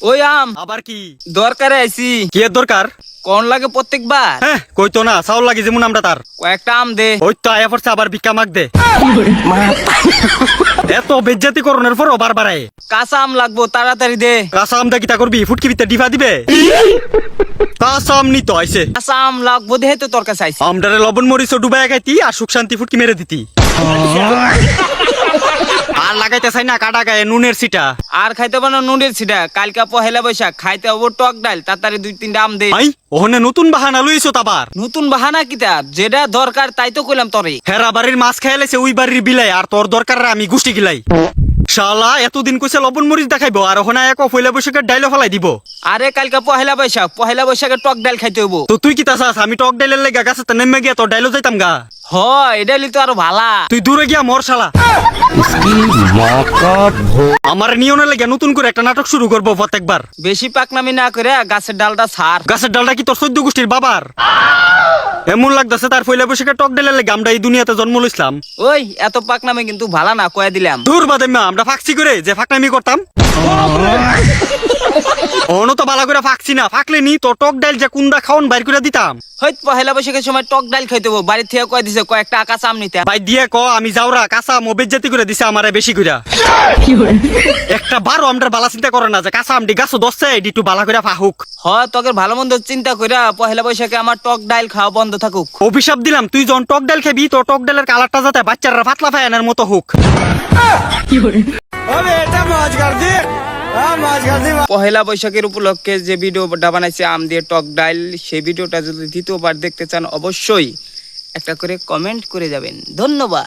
ওই আম আবার কি দরকারে আইছি। কি এর দরকার? কোন লাগে প্রত্যেকবার? হ্যাঁ কইতো না চাউল লাগে যেমন আমরা তার কয়েকটা আম দে। ওই তো আয়া পড়ছে আবার ভিক্ষা মাগ দে। এত বেজ্জাতি করণের পর বারবার আয়। কাঁচা আম লাগবো, তাড়াতাড়ি দে। কাঁচা আম দা কিতা করবি? ফুটকি ভিতরে ডিফা দিবে। কাঁচা আম নিতো আইছে। কাঁচা আম লাগবো দেহে তো তোর কাছে আইছি। আমটারে লবণ মরিচ ডুবাই খাইতি আর সুখ শান্তি ফুটকি মেরে দিতি। আর লাগাইতে চাই না কাটা গায়ে নুনের সিটা। আর খাইতে পারো নুনের ছিটা। কালকা পহেলা বৈশাখ, খাইতে হবো টক ডাল। তাড়াতাড়ি 2-3টা আম দে। আই ওখানে নতুন বাহানা লইছো আবার। নতুন বাহানা কিতা? যেটা দরকার তাই তো কইলাম তরে। হেরা বাড়ির মাছ খাইলেছে ওই বাড়ির বিলাই আর তোর দরকার আমি গুষ্টি গিলাই। শালা এতদিন কইছে লবণ মরিচ দেখাইবো আর ওখানে এক পয়লা বৈশাখের ডাইলও ফেলাই দিব। আরে কালকা পহেলা বৈশাখ, পহেলা বৈশাখে টক ডাল খাইতে হবো। তো তুই কি চাস আমি টক ডাইলের লেগা গাছে নেমে গিয়া তোর ডাইলও যাইতাম গা। হ এটা তো আরো ভালা। তুই দূরে গিয়া মর শালা। আমার নিয়নের লেগে নতুন করে একটা নাটক শুরু করবো প্রত্যেকবার। বেশি পাকনামি না করে গাছের ডালটা ছাড়। গাছের ডালটা কি তোর 14 গোষ্ঠীর বাবার? এমন লাগতেছে তার পয়লা বৈশাখের টক ডাইলের লেগে আমরা এই দুনিয়াতে জন্ম লইছিলাম। ওই এত পাকনামি কিন্তু ভালা না, কয়ে দিলাম। দূর বাদে মা আমরা ফাঁকছি করে যে ফাঁকনামি করতাম। অনো তো বালা করে ফাঁকছি না, ফাঁকলে নি তো টক ডাইল যে কুন্দা খাওন বাইর করে দিতাম। হইত পহেলা বৈশাখের সময় টক ডাল খাইতে হবো। বাড়ি থেকে কয়ে দিছে কয়েকটা কাঁচা আম নিতে। ভাই দিয়ে ক আমি যাওরা কাঁচা মোবেজ জাতি করে দিছে আমারে বেশি করে। একটা বারো আমরা বালা চিন্তা করে না যে কাঁচা আমটি গাছও দশছে এটি একটু বালা করে ফাহুক। হ তোকে ভালো মন্দ চিন্তা কইরা পহেলা বৈশাখে আমার টক ডাল খাওয়া বন্ধ থাকুক। অভিশাপ দিলাম তুই যখন টক ডাল খাবি তো টক ডালের কালারটা যাতে বাচ্চারা পাতলা ফায়ানের মতো হোক। পহেলা বৈশাখের উপলক্ষে যে ভিডিওটা বানাইছে আম দিয়ে টক ডাল, সেই ভিডিওটা যদি দ্বিতীয়বার দেখতে চান অবশ্যই একটা করে কমেন্ট করে যাবেন। ধন্যবাদ।